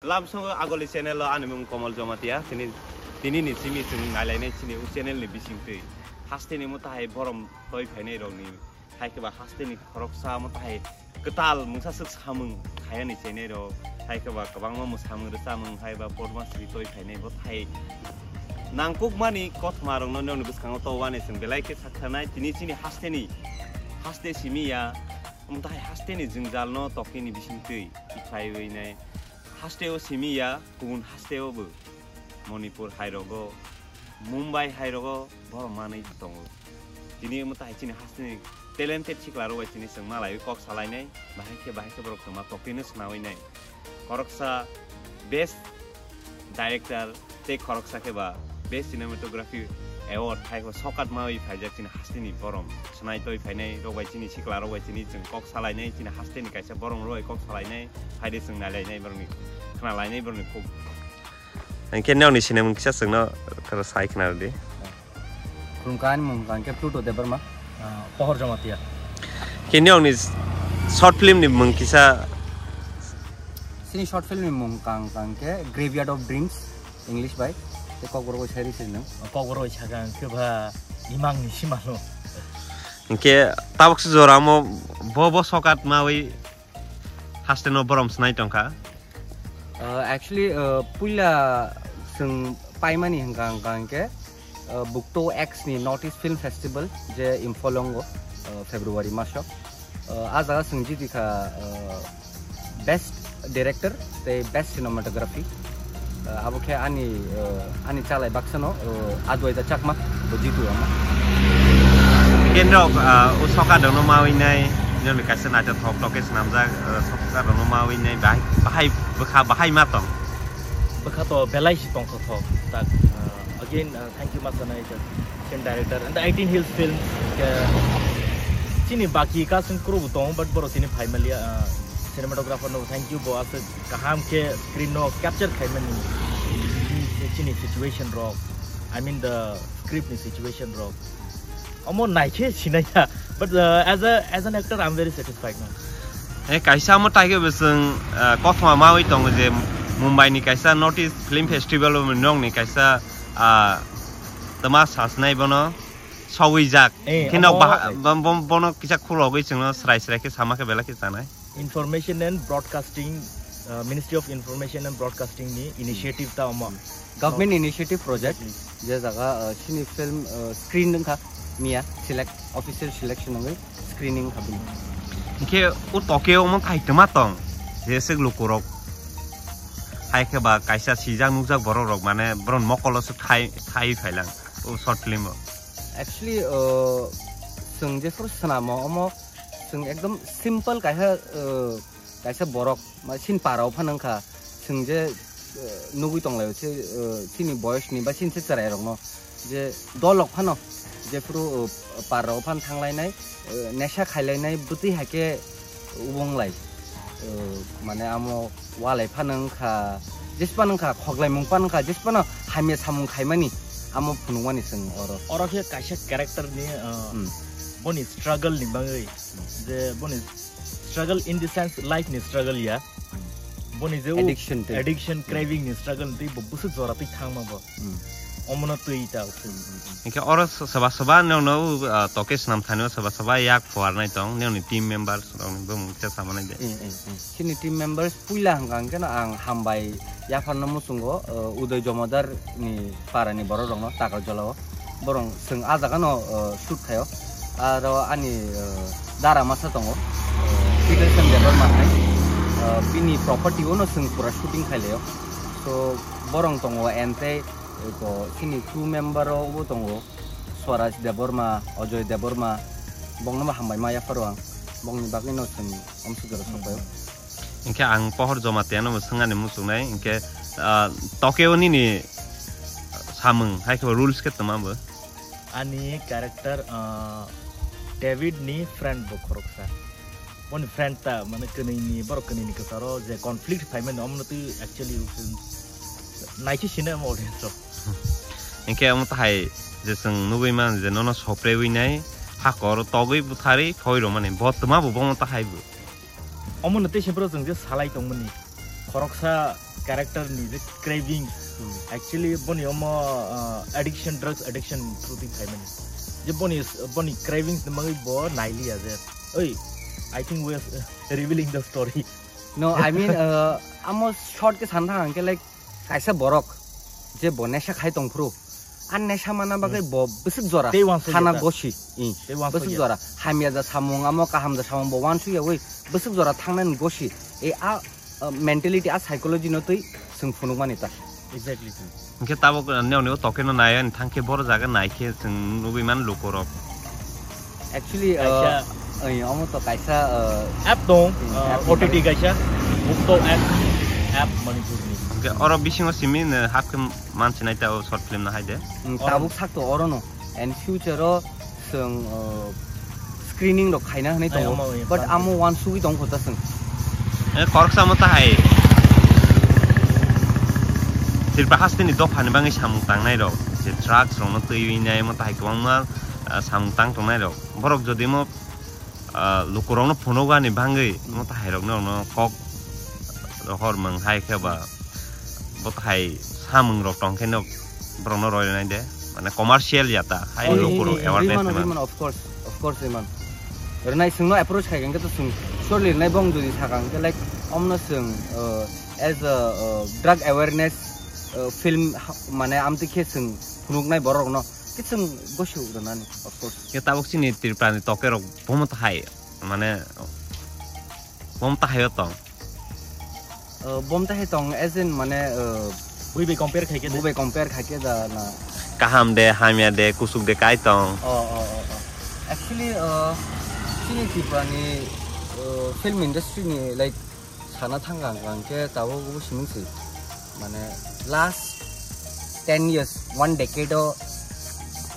Lamsong agoli channel lo animum Kamal Jamatia tini ni simi sing nalainai sini channel ni bising tui haste ni mutai borom toy phainai rong ni hai ke ba haste ni khoroksa mutai ketal mungsa suk samung khaya ni channel ro hai ke ba kabang ma musamung re samung hai ba podma sri toy phainai bo thai nangkuk mani kothma rong no no biskang to wane sing belai ke sakhanai tini sini haste simi ya mutai haste ni jingjal no toki ni bising tui ikhai wei nai Hasteo Simia, Kun Hasteo Bu, Manipur Hairogo, Mumbai Hairogo, Boromani Tongo. Dini Mutachini Hastini, talented Chiclaro, Chinis and Malay, Cox Saline, Bahake Brokama, Topinus Nawine. Koroksa, Best Director, take Koroksakeba, Best Cinematography Award, Taiko Sokat Maui, Pajakin Hastini, Borom, Snaito Fane, Rovachini Chiclaro, Chinis and Cox Saline, in Hastini, Kaisa Borom Roy, Cox Saline, Hidis and Nalay neighboring. Kena lainnya baru nikuk. Mungkin yang di sini mungkin saya senang terus saya kenal dia. Mungkin Ploto Debbarma, Pohor Jamatia. Kini yang ni short film ni mungkin saya. Sini short film ni mungkin Graveyard of Dreams, English by. Kau guru cari sini. Kau guru cakap keba imang ni sih malu. Mungkin tabuk sejauh mau bobo sokat maui hasten oborom senai tongka. Actually, pula seng paimani hengkang ke Bukto X ni Northeast Film Festival je Imfolongo February masuk. Aja sengjiti ka Best Director, the Best Cinematography. Abu ke ani calai baksano adwai da cakma begitu ama. Gendok usoka dono maui nai. Yang dikasih aja top-topnya senamza sokar dono maui nai bahai matong. Bekato belai si tong top. Again, thank you Masana, film director and the 18 Hills film. Sini baki ka sengkru butong, but boro sini family cinematographer no thank you boss. Kaham ke screen no capture family. Sini situation rock. I mean the script ni situation rock. Almost nice sini ya. But as an actor, I'm very satisfied now. Kaisa mo tayo beseng kosma maui tong je Mumbai ni kaisa Northeast Film Festival menong ni kaisa temas hasnai bono sawi jak. Kena bono kisah kulogi cengno serai ke sama ke bela kita nai. Information and Broadcasting Ministry of Information and Broadcasting ni initiative ta oma. Government initiative project. Je jaga sini film screen dengka. Mia select official selection ng screening kabin. Ke Tokyo mo kahit matong jese lukurok hai ke ba kaisa sijang nujak borok mane bron mokolo su khai phailang short film. Actually sung je first sana mo sung ekdom simple kaisa borok ma sin parau phanang kha sung je nugui tong lai che sini boys ni ba sin se charai rok no je dolok phano je pro parau phan thanglai nai nesha khailai nai buti hake ubong lai mane amo walai phanang kha jespanang kha khoglai mung pan kha jespana haime samung khaimani amo phunungmani sing oro ke kaisa character ni boni struggle ni bangai je boni struggle in the sense life ni struggle ya boni je addiction craving ni struggle ti busuk zora pi thangma bo omona tuita Inke orang sebab-sebab neu tokes nam thano sebab-sebab yak warnai tong neu ni team members orang bung kita sama nai. Sini team members pula hanggang kena ang hambai yak fan namu sunggo udah jomadar ni para ni baru orang no takal jolo borong seng aja kano shoot kayo aro ani dara masa tongo Peterson Debbarma nai bini property ono seng pura shooting kaileo so borong tongo ente ko sini 2 member o tongo Swaraj Debbarma Ojoy Debbarma bong nama hambai maya faruang bong ni bakino sen omsugara sopayo inke ang Pohor Jamatia no musangane musungnai inke Tokyo ni samung hai ko rules ke tamam ani character David ni friend bokoroksa one friend ta mane kene ni baro kene ni kasaro je conflict phaimen omnoti actually naichi sine mo audience Inke amu tahai jeseng nubui man je nono sopre wi nai hakor togui buthari khoi ro mane botma bu bong tahai bu omonate sempro jeng je salai tongmani koroksa character ni the cravings actually boni omo addiction drugs addiction through the time je boni cravings the magi bo naili azer oi I think we are revealing the story no I mean amo short ke sandha anke like kaisa borok je bonesha khai tongfru an nesha mana bagai bo besik zora khana goshi besik zora hamia da samung amo kaham da samung bo wan suya oi besik zora thangnan goshi e a mentality a psychology no tui sung phunung manita exactly ke tabo ne toke no nai an thangke bor jaga nai ke sung nubi man lokorok actually amo to kaisa app dong OTT kaisa mukto app manipur ni oro bisingo simin hapke manchi nai ta short film na haide tabuk sak to oro no and future ro sung screening ro khaina hanai to but amo one sugi dong khota sung koroksa mo ta hai Tripura haste ni dok phani bangi samung tangnai rok je drugs rok no tui nai mo ta hai kwangma samung tang tongnai rok borok jodi mo lukurong no phonoga ni bangi mo ta hai rok no kok hor mang hai kheba bo ta hai samung rok tong khen borok no roi nai de mane commercial yata hai lukurong awareness of course man renai sung no approach khai gang to sung surely nai bong jodi sakang ke like omno sung as a drug awareness film mane amti khe sung phunuk nai borok no kisung goshu donani of course ke tabok sini Tripura ni toke rok bomot hai mane bomta hai tong bomta hai tong as in mane we be compare khai ke da na kaham de hamia de kusuk de kai tong actually sini Tripura ni film industry ni like sana thangang gang ke tawo go simingsi mane last 10 years 1 decade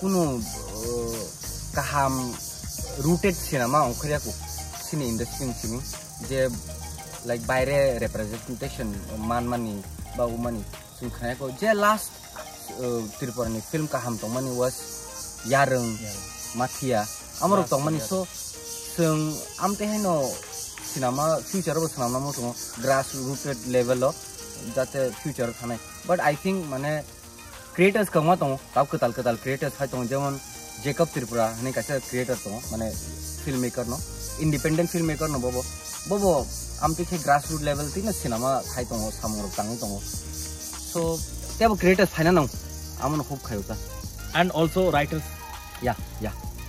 kuno kaham rooted cinema onkhria ko sini industry sini je like baire representation mani ba umani sungkhaya ko je last Tripura ni film kaham tong mani was yareng Jamatia amaro tong mani so sung amte heno cinema future ro cinema mo to grass rooted level lo jate future thane but I think mane creators kama to tal creators hai to jemon Jacob Tripura ne kaisa creator to mane filmmaker no independent filmmaker no bobo amte ke grassroots level tina cinema khai to samung ro tangi to so tebo creators phina no amon hope khayo ta and also writers yeah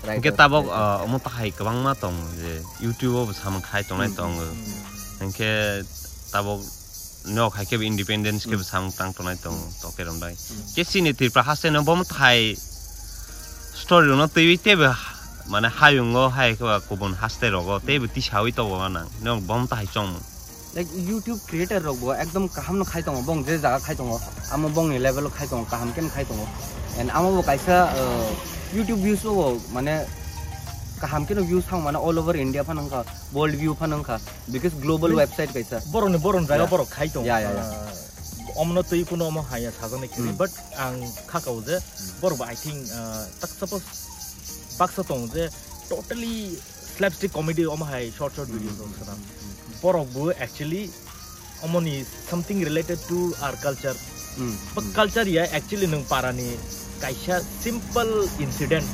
right ke tabok mo ta hai kwang ma tong je YouTube samung khai tong nai tong ke tabok no khai ke independence ke samung tang to nai tong to ke rom dai ke sini Tripura haste no bom thai story no tei tebe mane hayungo hai ka kubon haste rogo tebe ti sawi to bana no bom thai chong like YouTube creator rogo ekdom kaham no khai tong bong je jaga khai tong amo bong ni level khai tong kaham ken khai tong and amo bo kaisa YouTube views o mane kaham ken views hang mane all over India phanang ka world view phanang ka because global website kaisa boron jaga borok khai tong yeah omno tui kuno mo haya sajone kini but ang khakau je borok I think tak suppose baksa tong je totally slapstick comedy omo hai short videos osana borok bu actually omoni something related to our culture but culture ya actually nang parani kaisa simple incident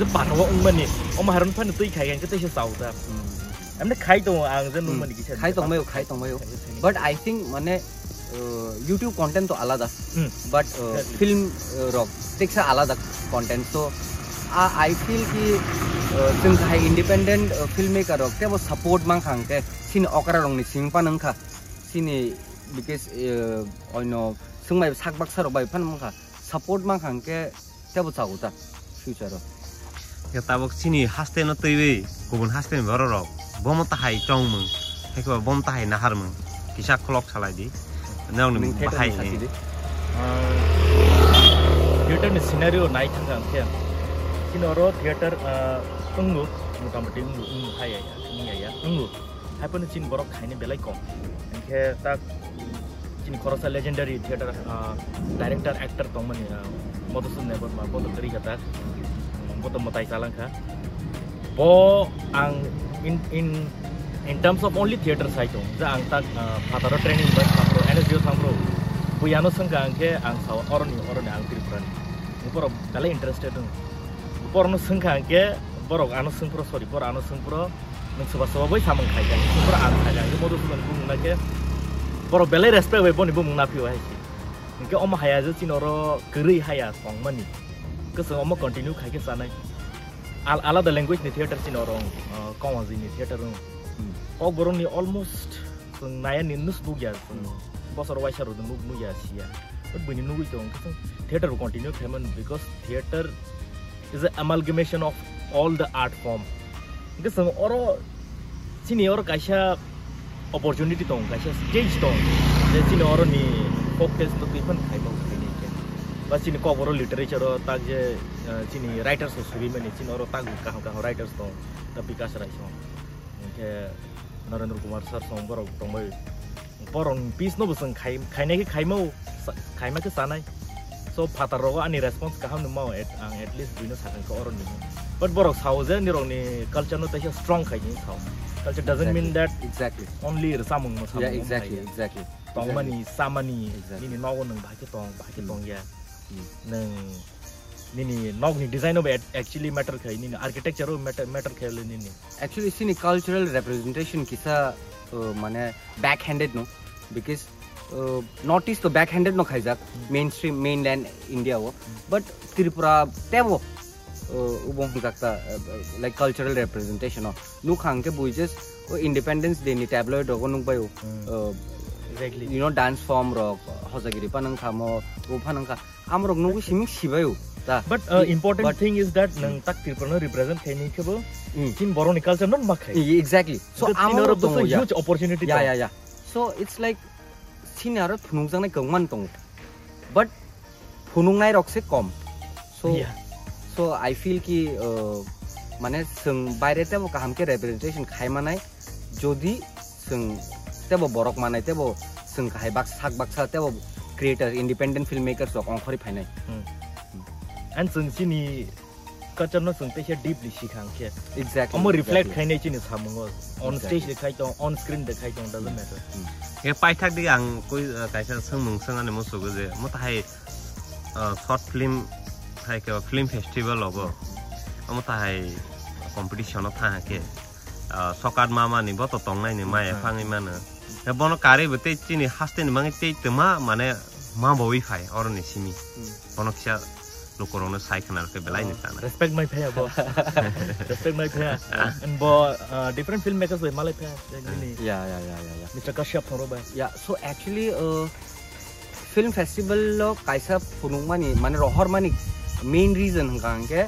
je parawa ungmani omo haron phan tui khai gan ke te sauda amne khai tong ang je nungmani ki khai tong mayo but I think mane YouTube content to alada but film rock takes alada content so I feel ki since I independent filmmaker rock te bo support mang khang ke sin okara rong ni singpa nang kha sini because I know sungmai sakbak sar bai phan mang kha support mang khang ke te bo chauta future ro ke tabok sini haste no tei kubun haste ni boro rok bom ta hai chong mung he ko bom ta hai nahar mung kisa clock salai di now ni bahai theater ni scenario nai thanga ke kinoro theater ungu motamoti ungu hai ya ungu hai pun chin borok khaine belai kom ke ta chin khorosa legendary theater director actor tongmani modusun Debbarma bodo teri kata bodo motai salang kha bo ang in in terms of only theater side the ang tak fataro training ba samro NSO samro buyano sangka angke ang saw oroni ang Tripura upor kala interested upor no sangka angke borok ano sangpro sorry por ano sangpro nang soba boy samang khai kan upor ang khaga yo modu sunan ku na ke borok bele respect we boni bu mungna pi wa ke om haya je chinoro gri haya song mani ke so om continue khai ke sanai alada language ni theater chinoro kawazi ni theater og boroni almost naya ni nus bu ya bosor wa sharu nu ya sia but buni nu tong theater continue theman because theater is an amalgamation of all the art form ke so oro sini oro kaisa opportunity tong kaisa stage tong je sini oro ni focus to people khai ba ni ke bas sini ko oro literature ta je sini writers so suri mani sini oro ta ka writers tong ta bikas rai song ke Narendra Kumar sir song borok tongbai porong piece no busang khai ke khai ma ke sanai so fataro ani response kaham no mau at least bino sakan ko oron ni but borok sauze ni rong ni culture no ta strong khai ni sau culture doesn't mean that exactly only samung no samung exactly tongmani samani ni nawo nang ba ke tong ya nang ni nog ni design of actually matter khai ni architecture matter khai le ni actually sini cultural representation kisa mane backhanded no because northeast to backhanded no khaijak mainstream mainland India wo but Tripura tebo ubong jakta like cultural representation no nu khang ke buijes independence day ni tabloid ro nung bayo exactly you know dance form ro hosagiri panang khamo o phanang kha amro nu siming sibayo but important thing is that nang tak Tripura represent khai ni khebo kin boroni culture non makhai exactly so amro so huge opportunity yeah so it's like sinaro phunung jang nai gangman tong but phunung nai rok se kom so I feel ki mane sung baire te bo kaham ke representation khai manai jodi sung te bo borok manai te bo sung khai bak sak baksa te bo creators independent filmmakers ok ongkhori phainai and sung sini culture no sung te deeply sikhang ke exactly amo reflect khai nei chini samung on stage dekhai tong on screen dekhai tong doesn't matter ye paithak di ang koi kaisa sangmung sangane mo sogo je mo ta hai short film hai ke film festival logo amo ta hai competition no tha ke sokar mama ni boto tong nai ni ma ya phangi mana ya bono kare bete chini haste ni mangi te tma mane ma boi phai or ni simi bono kya lokorona cycle ke belai ni sana respect my pair bo respect my pair and bo different filmmakers we malai pair yeah Mr. Kashyap thoro ba yeah so actually film festival lo kaisa phunung mani mane rohor mani main reason hang ke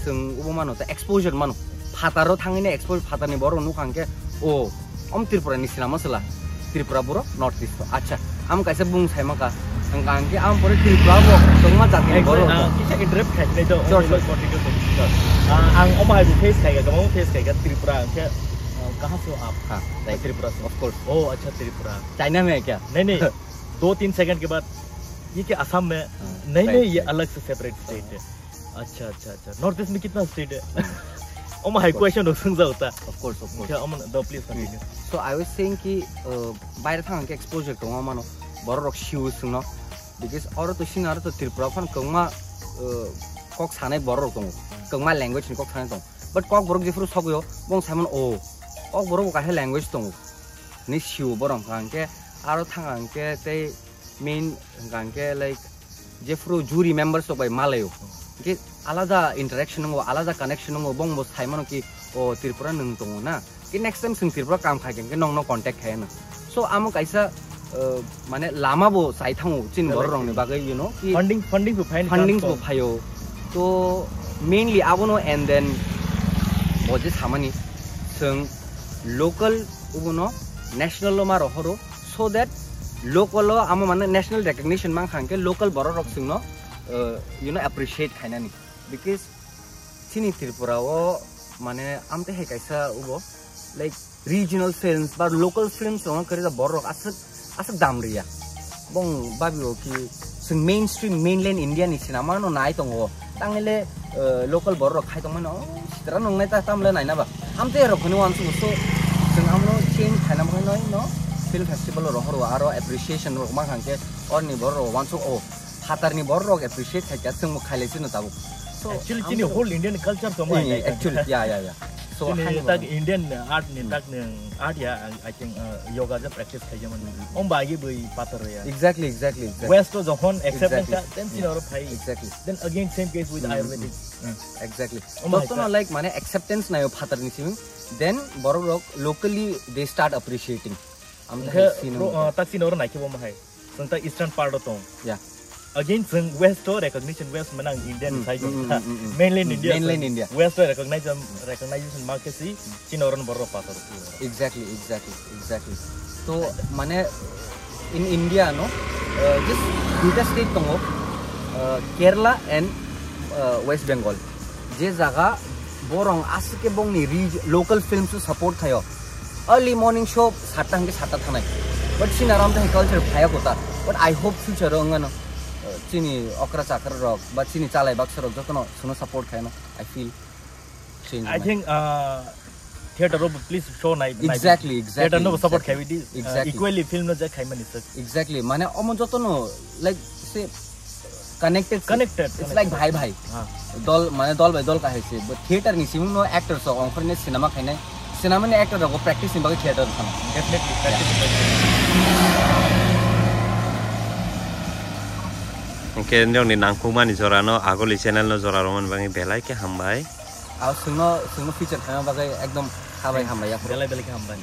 sung ubomano ta exposure mano phataro thangine exposure phatani boro nu khang ke o om Tripura ni cinema sala Tripura boro north east acha am kaisa bung saima ka ang ke am pore Tripura bo tongma jati boro kisa interrupt khai nei to ang om hai face khai ga gamong face khai ga Tripura ke कहां से हो आप हां त्रिपुरा से of course ओ अच्छा Tripura China में है क्या नहीं 2-3 सेकंड के बाद ये क्या असम में नहीं ये अलग से सेपरेट स्टेट है अच्छा नॉर्थ ईस्ट में कितना स्टेट है ओ माय क्वेश्चन हो संग होता ऑफ कोर्स क्या अमन द please continue so I was saying कि बाहर थांग के एक्सपोजर तो मानो बर रक शिव सुनो बिकॉज़ और तो सिन और तो त्रिपुरा फन कंगमा कक सानै बर रक दङ कंगमा लैंग्वेज नि कक सानै दङ बट कक बरक जेफ्रु सगयो बं सामन ओ कक बरक काहे लैंग्वेज दङ नि शिव बरम कांके आरो थांगांके ते मेन गांके लाइक जेफ्रु जुरी मेंबर्स तो बाय मालायो कि आलादा इंटरेक्शन हो आलादा कनेक्शन हो बंग बस थाइमानो कि ओ त्रिपुरा नंग दङ ना कि नेक्स्ट टाइम जों त्रिपुरा काम खागोन कि नंग कांटेक्ट खायनो सो आमो काइसा माने लामाबो साइथांगो चिन बर रंनि बागै यु नो कि फंडिंग को फायो तो मेनली आबोनो एंड देन बजे सामानि जों लोकल उबोनो नेशनल लो मा रहरो so that local amo mane national recognition mang khangke local borok rok singno you know appreciate khainani because chini Tripura o mane amte he kaisa ubo like regional films but local films ong kare da borok asak damriya bong babio ki sing mainstream mainland India ni cinema no nai tongo tangele local borok khai tong mano sitra nong nai ta tamle nai na ba hamte rokhoni wansu so jeng amno change thaina bhai noi no film festival ro horo aro appreciation ro ma khangke or ni bor ro wansu o hatar ni bor ro appreciate khaja sung mo khaile chino tabu so actually chini whole Indian culture to my actually yeah so tak Indian art ni tak art ya I think yoga ja practice khaja man om bagi bui patar ya exactly west to zone accept ka then chino ro phai exactly then again same case with ayurvedic exactly so no like mane acceptance na yo patar ni sim then bor ro locally they start appreciating am tak chino ro nai ke bo mai sung ta eastern part to yeah again sung west to recognition west manang Indian side mainland India west to recognition market si chinoran borro patar exactly so mane in India no just duta state tongo Kerala and West Bengal je jaga borong asike bong ni local films to support thayo early morning show satang ke sata thanai but sinaram ta culture phaya kota but I hope future ngano chini okra chakra rok ba chini chalai baksar rok jotono suno support khaina I feel change I think theater ro please show nai exactly theater no support khai di equally film no ja khai mani exactly mane omo jotono like say connected it's like bhai dol mane dol by dol ka haise but theater ni sim no actor so onkhor ne cinema khaina cinema ne actor ro practice ni ba theater khana definitely practice ke nyong ni nangkuma ni jorano agoli channel no joraro man bangi belai ke hambai aw sungno feature khana bagai ekdom habai hambai ya belai ke hambai